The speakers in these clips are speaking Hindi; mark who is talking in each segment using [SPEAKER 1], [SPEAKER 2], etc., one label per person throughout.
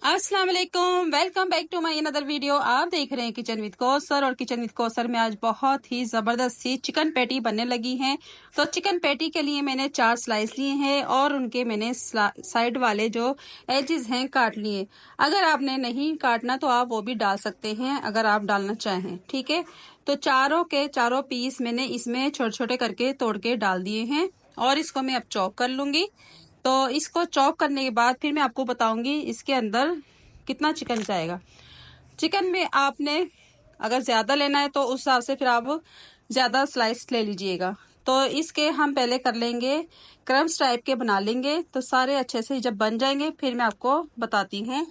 [SPEAKER 1] अस्सलाम वालेकुम, welcome back to my another video. आप देख रहे हैं किचन विद कौसर और किचन विद कौसर में आज बहुत ही ज़बरदस्त सी चिकन पैटी बनने लगी हैं। तो चिकन पैटी के लिए मैंने 4 स्लाइस लिए हैं और उनके मैंने साइड वाले जो एजेस हैं काट लिए। अगर आपने नहीं काटना तो आप वो भी डाल सकते हैं अगर आप डालना चाहें, ठीक है। तो चारों के चारों पीस मैंने इसमें छोटे छोटे करके तोड़ के डाल दिए हैं और इसको मैं अब चॉप कर लूंगी। तो इसको चॉप करने के बाद फिर मैं आपको बताऊंगी इसके अंदर कितना चिकन जाएगा। चिकन में आपने अगर ज़्यादा लेना है तो उस हिसाब से फिर आप ज़्यादा स्लाइस ले लीजिएगा। तो इसके हम पहले कर लेंगे क्रम्स टाइप के बना लेंगे। तो सारे अच्छे से जब बन जाएंगे फिर मैं आपको बताती हूँ।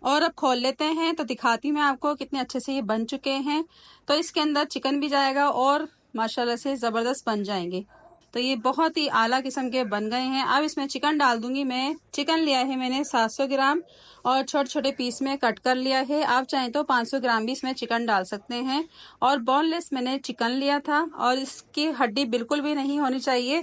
[SPEAKER 1] और अब खोल लेते हैं तो दिखाती हूँ मैं आपको कितने अच्छे से ये बन चुके हैं। तो इसके अंदर चिकन भी जाएगा और माशाल्लाह से ज़बरदस्त बन जाएंगे। तो ये बहुत ही आला किस्म के बन गए हैं। अब इसमें चिकन डाल दूंगी। मैं चिकन लिया है मैंने 700 ग्राम और छोटे छोटे पीस में कट कर लिया है। आप चाहें तो 500 ग्राम भी इसमें चिकन डाल सकते हैं। और बोनलेस मैंने चिकन लिया था और इसकी हड्डी बिल्कुल भी नहीं होनी चाहिए।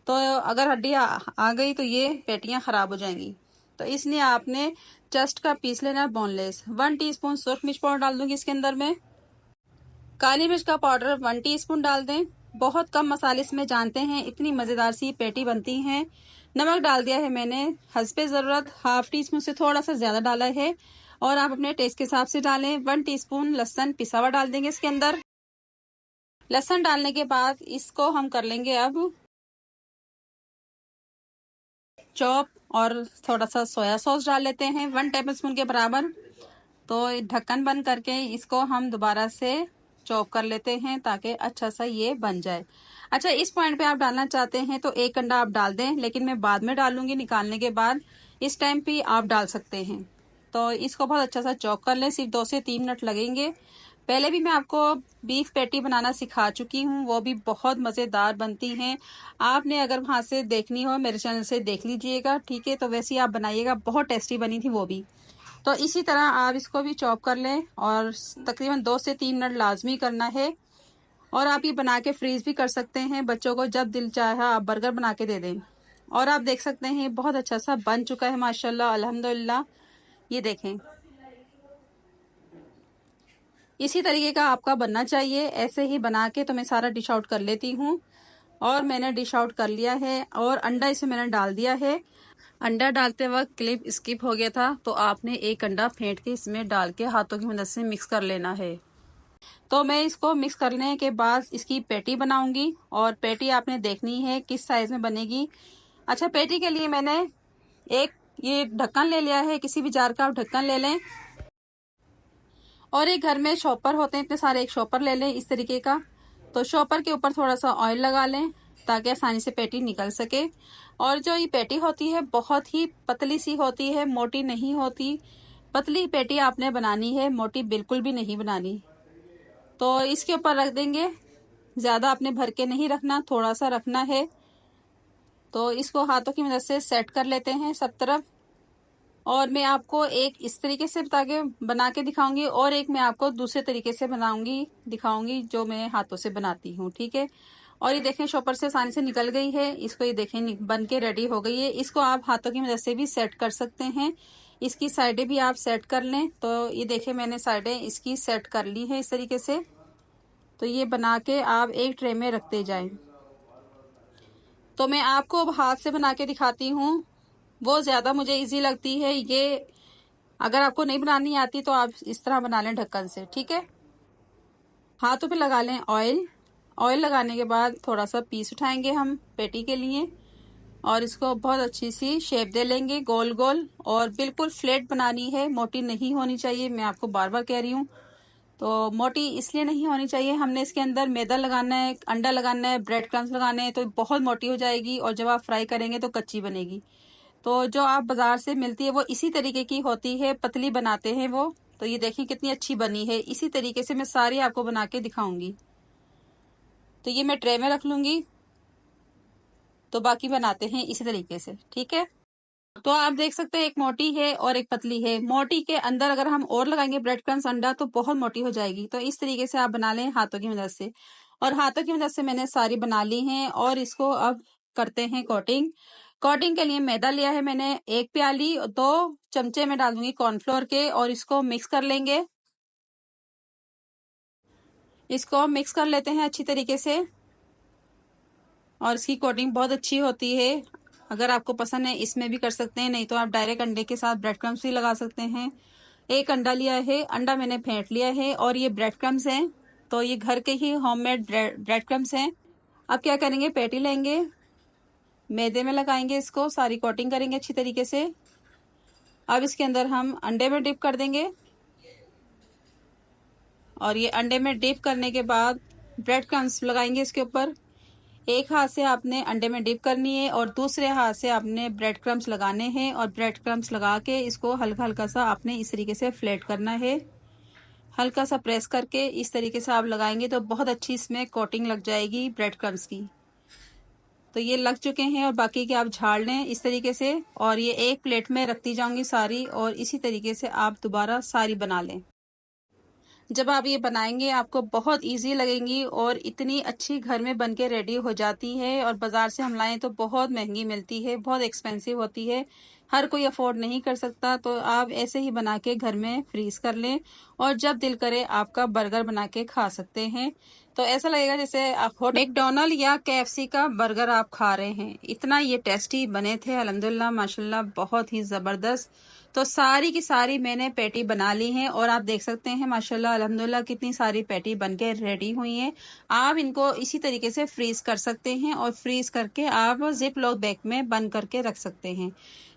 [SPEAKER 1] तो अगर हड्डी आ गई तो ये पेटियां खराब हो जाएंगी। तो इसलिए आपने चेस्ट का पीस लेना है बोनलेस। 1 टीस्पून सुरख मिर्च पाउडर डाल दूंगी इसके अंदर में। काली मिर्च का पाउडर 1 टीस्पून डाल दें। बहुत कम मसाले इसमें जानते हैं, इतनी मज़ेदार सी पेटी बनती हैं। नमक डाल दिया है मैंने हस्बे ज़रूरत, 1/2 टीस्पून से थोड़ा सा ज़्यादा डाला है और आप अपने टेस्ट के हिसाब से डालें। 1 टीस्पून लहसुन पिसा हुआ डाल देंगे इसके अंदर। लहसुन डालने के बाद इसको हम कर लेंगे अब चॉप और थोड़ा सा सोया सॉस डाल लेते हैं 1 टेबल स्पून के बराबर। तो ढक्कन बंद करके इसको हम दोबारा से चॉप कर लेते हैं ताकि अच्छा सा ये बन जाए। अच्छा, इस पॉइंट पे आप डालना चाहते हैं तो 1 अंडा आप डाल दें, लेकिन मैं बाद में डालूंगी निकालने के बाद। इस टाइम पे आप डाल सकते हैं। तो इसको बहुत अच्छा सा चॉप कर लें, सिर्फ 2 से 3 मिनट लगेंगे। पहले भी मैं आपको बीफ पैटी बनाना सिखा चुकी हूँ, वो भी बहुत मज़ेदार बनती हैं। आपने अगर वहाँ से देखनी हो मेरे चैनल से देख लीजिएगा, ठीक है। तो वैसे ही आप बनाइएगा, बहुत टेस्टी बनी थी वो भी। तो इसी तरह आप इसको भी चॉप कर लें और तकरीबन 2 से 3 मिनट लाजमी करना है। और आप ये बना के फ्रीज भी कर सकते हैं, बच्चों को जब दिल चाहे आप बर्गर बना के दे दें। और आप देख सकते हैं बहुत अच्छा सा बन चुका है माशाल्लाह अल्हम्दुलिल्लाह। ये देखें, इसी तरीके का आपका बनना चाहिए। ऐसे ही बना के तो मैं सारा डिश आउट कर लेती हूँ। और मैंने डिश आउट कर लिया है और अंडा इसमें मैंने डाल दिया है। अंडा डालते वक्त क्लिप स्किप हो गया था, तो आपने 1 अंडा फेंट के इसमें डाल के हाथों की मदद से मिक्स कर लेना है। तो मैं इसको मिक्स करने के बाद इसकी पैटी बनाऊंगी और पैटी आपने देखनी है किस साइज में बनेगी। अच्छा, पैटी के लिए मैंने एक ये ढक्कन ले लिया है, किसी भी जार का आप ढक्कन ले लें। और एक घर में शॉपर होते हैं इतने सारे, एक शॉपर ले लें इस तरीके का। तो शॉपर के ऊपर थोड़ा सा ऑयल लगा लें ताकि आसानी से पैटी निकल सके। और जो ये पैटी होती है बहुत ही पतली सी होती है, मोटी नहीं होती। पतली पैटी आपने बनानी है, मोटी बिल्कुल भी नहीं बनानी। तो इसके ऊपर रख देंगे, ज़्यादा आपने भर के नहीं रखना, थोड़ा सा रखना है। तो इसको हाथों की मदद से सेट कर लेते हैं सब तरफ। और मैं आपको एक इस तरीके से बना के दिखाऊंगी और एक मैं आपको दूसरे तरीके से दिखाऊंगी जो मैं हाथों से बनाती हूँ, ठीक है। और ये देखें शॉपर से आसानी से निकल गई है। इसको ये देखें बन के रेडी हो गई है। इसको आप हाथों की मदद से भी सेट कर सकते हैं। इसकी साइडें भी आप सेट कर लें। तो ये देखें मैंने साइडें इसकी सेट कर ली है इस तरीके से। तो ये बना के आप एक ट्रे में रखते जाएं। तो मैं आपको अब हाथ से बना के दिखाती हूँ, वो ज़्यादा मुझे इजी लगती है। ये अगर आपको नहीं बनानी आती तो आप इस तरह बना लें ढक्कन से, ठीक है। हाथों पे लगा लें ऑयल। ऑयल लगाने के बाद थोड़ा सा पीस उठाएंगे हम पेटी के लिए और इसको बहुत अच्छी सी शेप दे लेंगे गोल गोल। और बिल्कुल फ्लैट बनानी है, मोटी नहीं होनी चाहिए, मैं आपको बार बार कह रही हूँ। तो मोटी इसलिए नहीं होनी चाहिए, हमने इसके अंदर मैदा लगाना है, अंडा लगाना है, ब्रेड क्रम्स लगाने हैं, तो बहुत मोटी हो जाएगी और जब आप फ्राई करेंगे तो कच्ची बनेगी। तो जो आप बाजार से मिलती है वो इसी तरीके की होती है, पतली बनाते हैं वो। तो ये देखिए कितनी अच्छी बनी है। इसी तरीके से मैं सारी आपको बना के दिखाऊंगी। तो ये मैं ट्रे में रख लूंगी। तो बाकी बनाते हैं इसी तरीके से, ठीक है। तो आप देख सकते हैं एक मोटी है और एक पतली है। मोटी के अंदर अगर हम और लगाएंगे ब्रेड क्रम्स अंडा तो बहुत मोटी हो जाएगी। तो इस तरीके से आप बना लें हाथों की मदद से। और हाथों की मदद से मैंने सारी बना ली हैं और इसको अब करते हैं कोटिंग। कोटिंग के लिए मैदा लिया है मैंने 1 प्याली, 2 चमचे में डाल दूंगी कॉर्नफ्लोर के और इसको मिक्स कर लेंगे। इसको मिक्स कर लेते हैं अच्छी तरीके से और इसकी कोटिंग बहुत अच्छी होती है। अगर आपको पसंद है इसमें भी कर सकते हैं, नहीं तो आप डायरेक्ट अंडे के साथ ब्रेड क्रम्स भी लगा सकते हैं। 1 अंडा लिया है, अंडा मैंने फेंट लिया है और ये ब्रेड क्रम्स हैं, तो ये घर के ही होममेड ब्रेड क्रम्स हैं। अब क्या करेंगे, पैटी लेंगे, मैदे में लगाएंगे, इसको सारी कोटिंग करेंगे अच्छी तरीके से। अब इसके अंदर हम अंडे में डिप कर देंगे और ये अंडे में डिप करने के बाद ब्रेड क्रम्स लगाएंगे इसके ऊपर। एक हाथ से आपने अंडे में डिप करनी है और दूसरे हाथ से आपने ब्रेड क्रम्स लगाने हैं और ब्रेड क्रम्स लगा के इसको हल्का हल्का सा आपने इस तरीके से फ्लैट करना है। हल्का सा प्रेस करके इस तरीके से आप लगाएंगे तो बहुत अच्छी इसमें कोटिंग लग जाएगी ब्रेड क्रम्स की। तो ये लग चुके हैं और बाकी के आप झाड़ लें इस तरीके से और ये एक प्लेट में रखती जाऊंगी सारी और इसी तरीके से आप दोबारा सारी बना लें। जब आप ये बनाएंगे आपको बहुत इजी लगेंगी और इतनी अच्छी घर में बनके रेडी हो जाती है और बाजार से हम लाएं तो बहुत महंगी मिलती है, बहुत एक्सपेंसिव होती है, हर कोई अफोर्ड नहीं कर सकता। तो आप ऐसे ही बना के घर में फ्रीज कर लें और जब दिल करे आपका बर्गर बना के खा सकते हैं। तो ऐसा लगेगा जैसे आप मैकडोनल्ड या KFC का बर्गर आप खा रहे हैं, इतना ये टेस्टी बने थे अल्हम्दुलिल्लाह माशाल्लाह, बहुत ही जबरदस्त। तो सारी की सारी मैंने पैटी बना ली हैं और आप देख सकते हैं माशाल्लाह अल्हम्दुलिल्लाह कितनी सारी पैटी बनके रेडी हुई हैं। आप इनको इसी तरीके से फ्रीज कर सकते हैं और फ्रीज करके आप जिप लॉक बैग में बंद करके रख सकते हैं।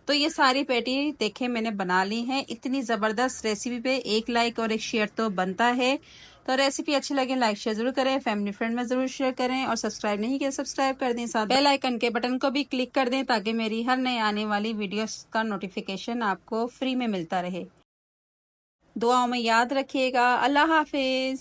[SPEAKER 1] तो ये सारी पैटी देखें मैंने बना ली हैं। इतनी ज़बरदस्त रेसिपी पे एक लाइक और एक शेयर तो बनता है। तो रेसिपी अच्छी लगे लाइक शेयर जरूर करें, फैमिली फ्रेंड में जरूर शेयर करें और सब्सक्राइब नहीं किया सब्सक्राइब कर दें, साथ बेल आइकन के बटन को भी क्लिक कर दें ताकि मेरी हर नई आने वाली वीडियोस का नोटिफिकेशन आपको फ्री में मिलता रहे। दुआओं में याद रखिएगा। अल्लाह हाफिज।